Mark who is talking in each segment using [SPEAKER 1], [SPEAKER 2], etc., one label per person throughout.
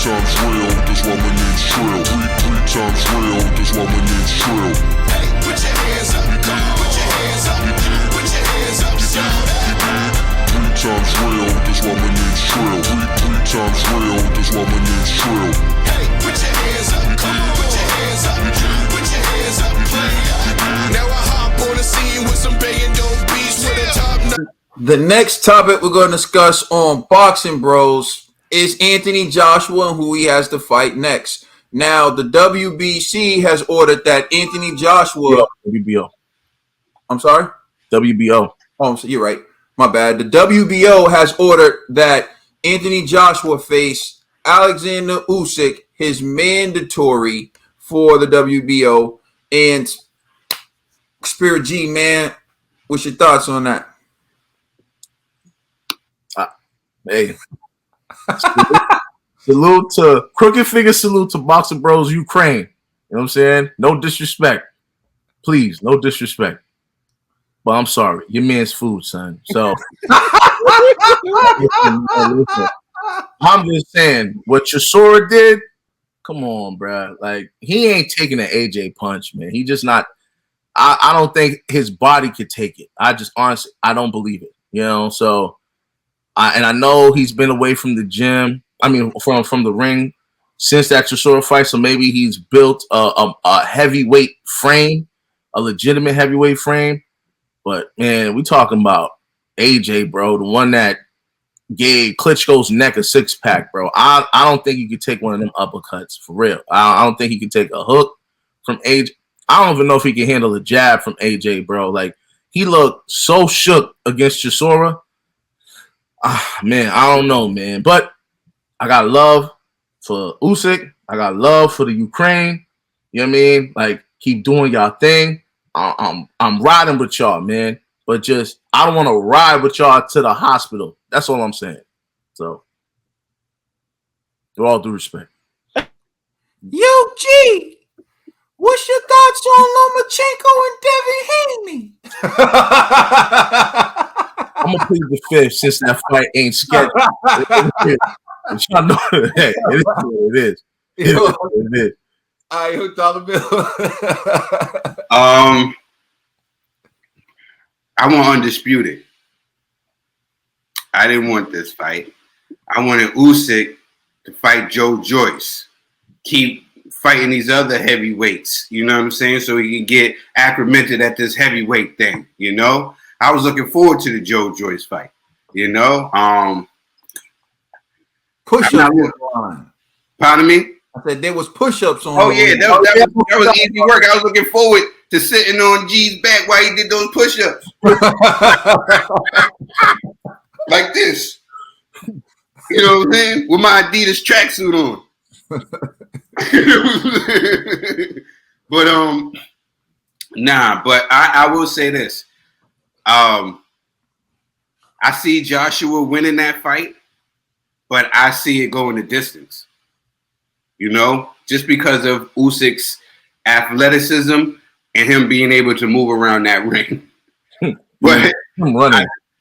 [SPEAKER 1] times real, that's why my name's Trill. Three times real, that's why my name's Trill.
[SPEAKER 2] Hey, put your hands up, come on, put your hands up, put your hands up, shout.
[SPEAKER 1] 3 times real, that's why my name's Trill. Three times real, that's why my name's Trill.
[SPEAKER 2] Hey, put your hands up, come on, put your hands up, put your hands up, now I hop on the scene with some banging dope beats with a top.
[SPEAKER 3] The next topic we're going to discuss on Boxing Bros is Anthony Joshua and who he has to fight next. Now, the WBC has ordered that Anthony Joshua...
[SPEAKER 4] WBO.
[SPEAKER 3] I'm sorry?
[SPEAKER 4] WBO.
[SPEAKER 3] Oh, so you're right. My bad. The WBO has ordered that Anthony Joshua face Aleksandr Usyk, his mandatory for the WBO. And Spirit G, man, what's your thoughts on that?
[SPEAKER 4] Hey. Salute to crooked finger salute to Boxing Bros Ukraine. You know what I'm saying? No disrespect. Please, no disrespect. But I'm sorry. Your man's food, son. So I'm just saying what Chisora did. Come on, bro. Like, he ain't taking an AJ punch, man. He just not. I don't think his body could take it. I just honestly, I don't believe it. You know, so and I know he's been away from the gym. I mean, from the ring since that Chisora fight. So maybe he's built a heavyweight frame, a legitimate heavyweight frame. But man, we talking about AJ, bro, the one that gave Klitschko's neck a 6-pack, bro. I don't think he could take one of them uppercuts for real. I don't think he could take a hook from AJ. I don't even know if he can handle a jab from AJ, bro. Like, he looked so shook against Chisora. Man, I don't know, man. But I got love for Usyk. I got love for the Ukraine. You know what I mean? Like, keep doing y'all thing. I'm riding with y'all, man. But just, I don't want to ride with y'all to the hospital. That's all I'm saying. So, with all due respect.
[SPEAKER 3] Yo, G, what's your thoughts on Lomachenko and Devin Haney?
[SPEAKER 4] I'm going to plead the fifth since that fight ain't scheduled. But y'all know that. It is what it is. It is what it is.
[SPEAKER 3] All right, who thought the bill?
[SPEAKER 5] I want Undisputed. I didn't want this fight. I wanted Usyk to fight Joe Joyce. Keep fighting these other heavyweights, you know what I'm saying? So he can get acclimated at this heavyweight thing, you know? I was looking forward to the Joe Joyce fight, you know?
[SPEAKER 3] Push-ups on.
[SPEAKER 5] Pardon me?
[SPEAKER 3] I said there was push-ups on.
[SPEAKER 5] Oh, yeah, that was easy work. I was looking forward to sitting on G's back while he did those push-ups. Like this. You know what I'm saying? With my Adidas tracksuit on. But but I will say this. I see Joshua winning that fight, but I see it going the distance. You know, just because of Usyk's athleticism and him being able to move around that ring. But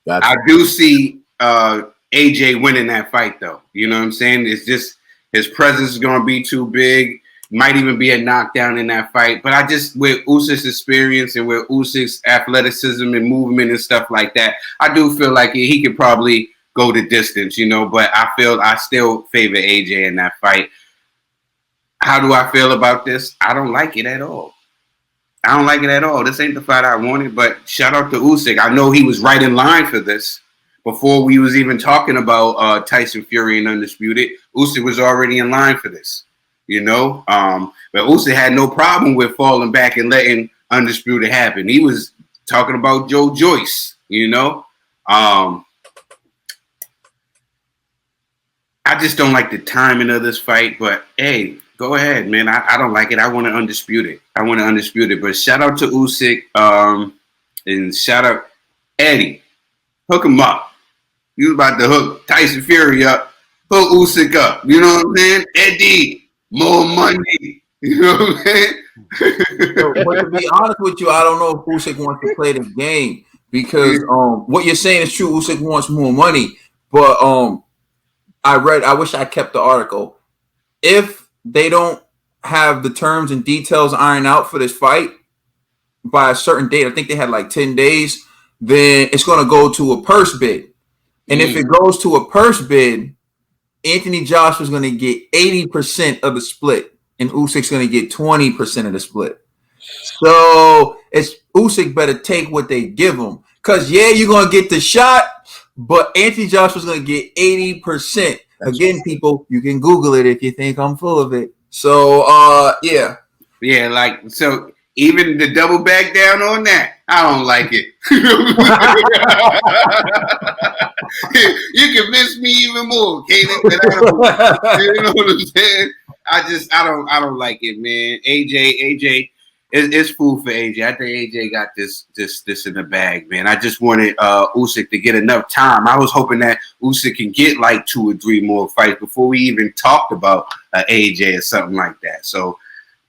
[SPEAKER 5] I do see AJ winning that fight, though. You know what I'm saying? It's just his presence is going to be too big. Might even be a knockdown in that fight. But I just, with Usyk's experience and with Usyk's athleticism and movement and stuff like that, I do feel like he could probably go the distance, you know. But I still favor AJ in that fight. How do I feel about this? I don't like it at all. I don't like it at all. This ain't the fight I wanted, but shout out to Usyk. I know he was right in line for this. Before we was even talking about Tyson Fury and Undisputed, Usyk was already in line for this, you know? But Usyk had no problem with falling back and letting Undisputed happen. He was talking about Joe Joyce, you know? I just don't like the timing of this fight, but hey, go ahead, man. I don't like it. I want to Undisputed. But shout out to Usyk and shout out Eddie. Hook him up. You was about to hook Tyson Fury up. Hook Usyk up. You know what I'm saying? Eddie, more money. You know what I'm saying?
[SPEAKER 3] But to be honest with you, I don't know if Usyk wants to play the game because what you're saying is true. Usyk wants more money, but I wish I kept the article. if they don't have the terms and details ironed out for this fight by a certain date, I think they had like 10 days, then it's going to go to a purse bid. And if it goes to a purse bid, Anthony Joshua's going to get 80% of the split, and Usyk's going to get 20% of the split. So it's Usyk better take what they give him. Because, yeah, you're going to get the shot, but Anthony Joshua's going to get 80%. Again, people, you can Google it if you think I'm full of it. So, yeah.
[SPEAKER 5] Yeah, like, so even the double back down on that, I don't like it. You convinced me even more, Kaden. You know what I'm saying? I don't like it, man. AJ, it's food for AJ. I think AJ got this in the bag, man. I just wanted Usyk to get enough time. I was hoping that Usyk can get like 2 or 3 more fights before we even talked about AJ or something like that. So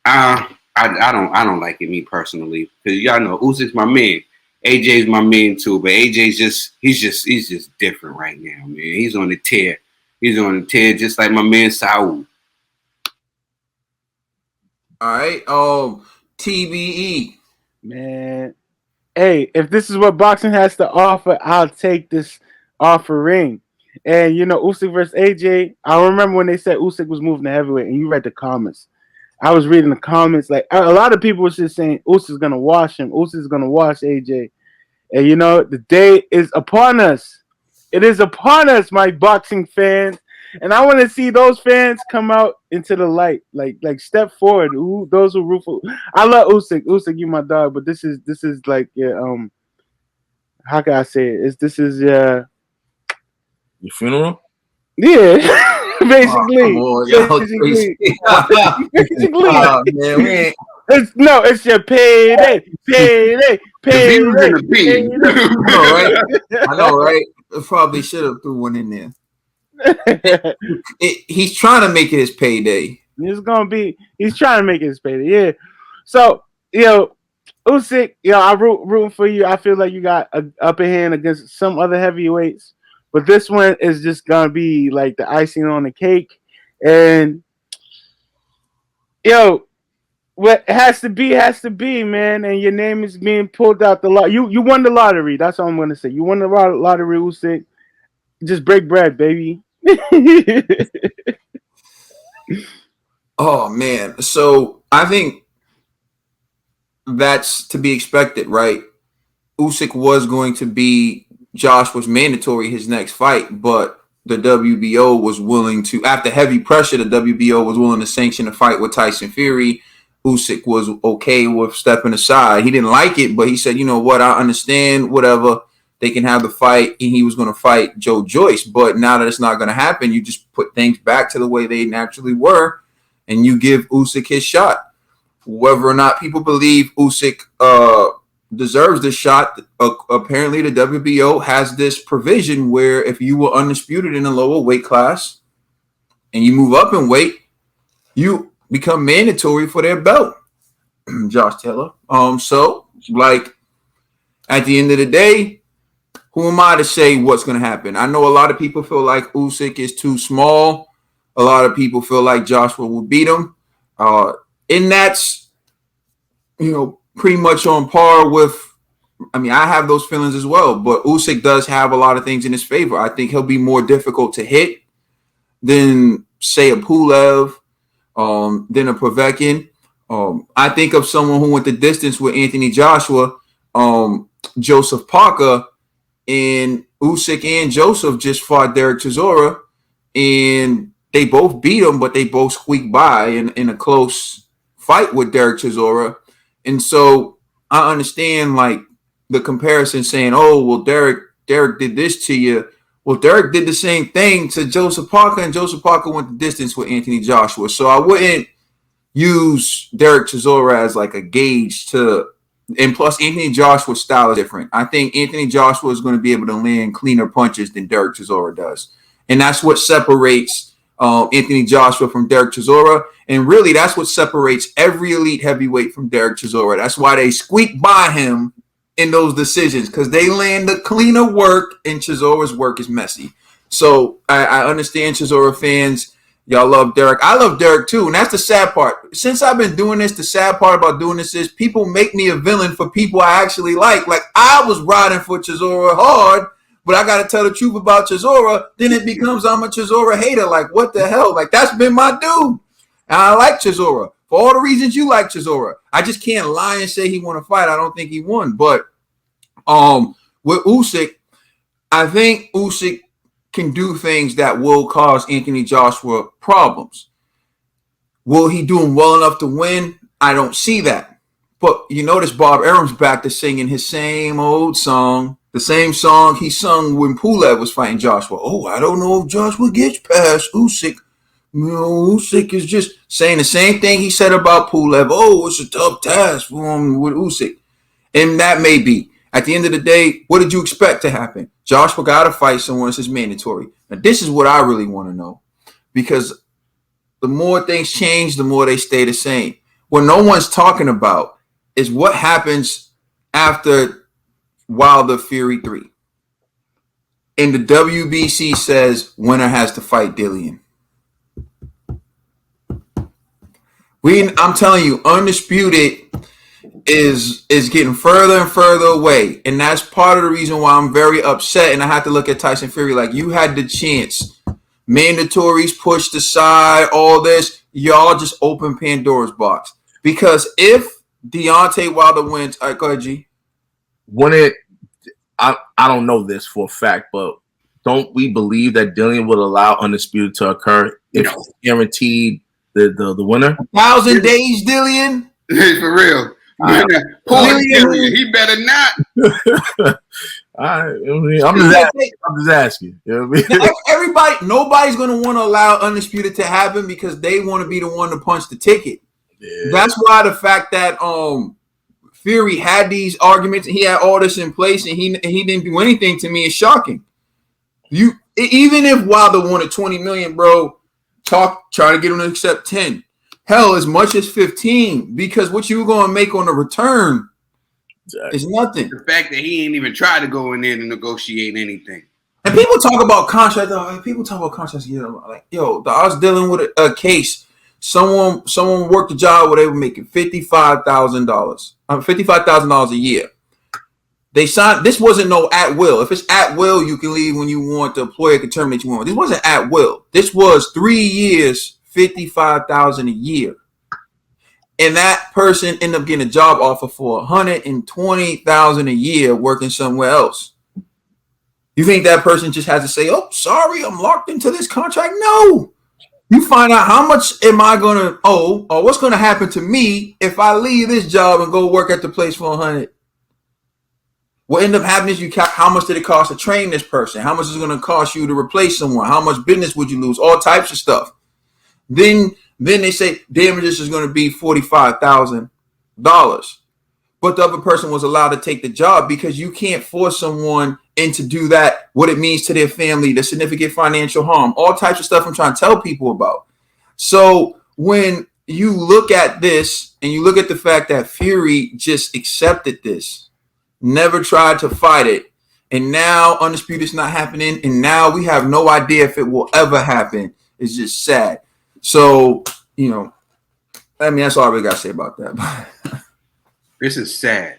[SPEAKER 5] I don't like it, me personally, because y'all know Usyk's my man. AJ's my man too, but AJ's he's just different right now, man. He's on the tear. He's on the tear just like my man Saul.
[SPEAKER 3] All right. TBE.
[SPEAKER 6] Man. Hey, if this is what boxing has to offer, I'll take this offering. And, you know, Usyk versus AJ, I remember when they said Usyk was moving to heavyweight, and you read the comments. I was reading the comments. Like, a lot of people were just saying Usyk's going to wash him. Usyk's going to wash AJ. And, you know, the day is upon us. It is upon us, my boxing fans. And I want to see those fans come out into the light, like step forward. Those who root for. I love Usyk. Usyk, you my dog. But this is like how can I say it? This is
[SPEAKER 4] your funeral.
[SPEAKER 6] Yeah, basically. Basically.
[SPEAKER 3] Oh, man,
[SPEAKER 6] it's your payday.
[SPEAKER 3] I know, right? Probably should have threw one in there. He's trying to make it his payday.
[SPEAKER 6] He's trying to make it his payday. Yeah. So, Usyk, I rooting for you. I feel like you got an upper hand against some other heavyweights, but this one is just gonna be like the icing on the cake. And what has to be, man. And your name is being pulled out the lot. You won the lottery. That's all I'm gonna say. You won the lottery, Usyk. Just break bread, baby.
[SPEAKER 3] Oh man, so I think that's to be expected, right? Usyk was going to be Joshua's mandatory his next fight, but the WBO was willing to, after heavy pressure, the WBO was willing to sanction a fight with Tyson Fury. Usyk was okay with stepping aside. He didn't like it, but he said, you know what, I understand, whatever. They can have the fight, and he was going to fight Joe Joyce. But now that it's not going to happen, you just put things back to the way they naturally were, and you give Usyk his shot. Whether or not people believe Usyk deserves this shot, apparently the WBO has this provision where if you were undisputed in a lower weight class and you move up in weight, you become mandatory for their belt. Josh Taylor. So, like, at the end of the day, who am I to say what's going to happen? I know a lot of people feel like Usyk is too small. A lot of people feel like Joshua will beat him. And that's, pretty much on par with, I have those feelings as well. But Usyk does have a lot of things in his favor. I think he'll be more difficult to hit than, say, a Pulev, than a Povetkin. I think of someone who went the distance with Anthony Joshua, Joseph Parker. And Usyk and Joseph just fought Derek Chisora, and they both beat him, but they both squeaked by in a close fight with Derek Chisora. And so I understand, like, the comparison saying, oh, well, Derek did this to you. Well, Derek did the same thing to Joseph Parker, and Joseph Parker went the distance with Anthony Joshua. So I wouldn't use Derek Chisora as like a gauge to. And plus, Anthony Joshua's style is different. I think Anthony Joshua is going to be able to land cleaner punches than Derek Chisora does. And that's what separates Anthony Joshua from Derek Chisora. And really, that's what separates every elite heavyweight from Derek Chisora. That's why they squeak by him in those decisions, because they land the cleaner work, and Chisora's work is messy. So I understand Chisora fans Y'all love Derek. I love Derek too, and that's the sad part. Since I've been doing this, the sad part about doing this is people make me a villain for people I actually like. Like, I was riding for Chisora hard, but I got to tell the truth about Chisora. Then it becomes I'm a Chisora hater. Like, what the hell? Like, that's been my dude. And I like Chisora for all the reasons you like Chisora. I just can't lie and say he won a fight. I don't think he won. But with Usyk, I think Usyk can do things that will cause Anthony Joshua problems. Will he do him well enough to win? I don't see that. But you notice Bob Arum's back to singing his same old song, the same song he sung when Pulev was fighting Joshua. Oh, I don't know if Joshua gets past Usyk. You know, Usyk is just saying the same thing he said about Pulev. Oh, it's a tough task for him with Usyk. And that may be. At the end of the day, what did you expect to happen? Joshua got to fight someone. This is mandatory. Now, this is what I really want to know, because the more things change, the more they stay the same. What no one's talking about is what happens after Wilder Fury 3. And the WBC says winner has to fight Dillian. I'm telling you, Undisputed is getting further and further away, and that's part of the reason why I'm very upset. And I have to look at Tyson Fury like, you had the chance, mandatories pushed aside, all this, y'all just open Pandora's box. Because if Deontay Wilder wins, all right, go ahead, G.
[SPEAKER 4] I don't know this for a fact, but don't we believe that Dillian would allow Undisputed to occur if it's guaranteed the winner?
[SPEAKER 3] 1,000 days, Dillian.
[SPEAKER 5] For real. Poor Dillian. He better not.
[SPEAKER 4] I'm just asking. You know what I mean?
[SPEAKER 3] Nobody's going to want to allow Undisputed to happen because they want to be the one to punch the ticket. Yeah. That's why the fact that Fury had these arguments and he had all this in place and he didn't do anything to me is shocking. Even if Wilder wanted 20 million, bro, try to get him to accept 10. Hell, as much as 15, because what you were going to make on the return is nothing.
[SPEAKER 5] The fact that he ain't even tried to go in there to negotiate anything.
[SPEAKER 3] And people talk about contracts. Like, yo, I was dealing with a case. Someone worked a job where they were making $55,000 a year. They signed. This wasn't no at will. If it's at will, you can leave when you want. The employer can terminate you when. This wasn't at will. This was 3 years, $55,000 a year, and that person ended up getting a job offer for $120,000 a year working somewhere else. You think that person just has to say, "Oh, sorry, I'm locked into this contract"? No. You find out how much am I going to owe, or what's going to happen to me if I leave this job and go work at the place for $100. What end up happening is you count how much did it cost to train this person? How much is it going to cost you to replace someone? How much business would you lose? All types of stuff. Then they say damages is going to be $45,000. But the other person was allowed to take the job because you can't force someone into do that, what it means to their family, the significant financial harm, all types of stuff I'm trying to tell people about. So when you look at this and you look at the fact that Fury just accepted this, never tried to fight it, and now Undisputed is not happening, and now we have no idea if it will ever happen, it's just sad. So, that's all I really got to say about that.
[SPEAKER 5] This is sad.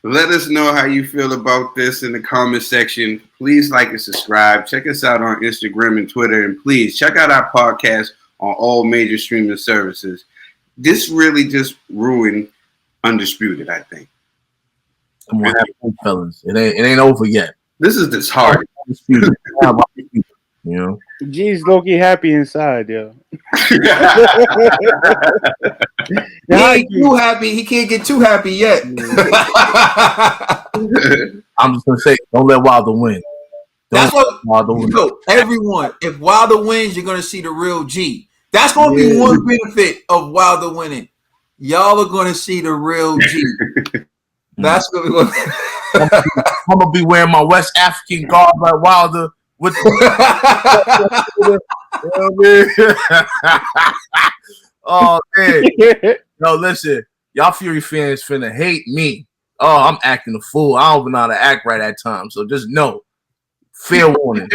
[SPEAKER 5] Let us know how you feel about this in the comment section. Please like and subscribe. Check us out on Instagram and Twitter. And please check out our podcast on all major streaming services. This really just ruined Undisputed, I think.
[SPEAKER 4] Come on, fellas. It ain't over yet.
[SPEAKER 5] This is disheartening.
[SPEAKER 6] G's low-key happy inside, yo.
[SPEAKER 3] He ain't too happy. He can't get too happy yet.
[SPEAKER 4] I'm just gonna say, don't let Wilder win.
[SPEAKER 3] That's what Wilder win. Everyone, if Wilder wins, you're gonna see the real G. That's gonna be one benefit of Wilder winning. Y'all are gonna see the real G. That's what
[SPEAKER 4] I'm gonna be wearing my West African garb like Wilder. With oh man, no, listen, y'all Fury fans finna hate me. Oh, I'm acting a fool. I don't even know how to act right at times. So just know, fair warning.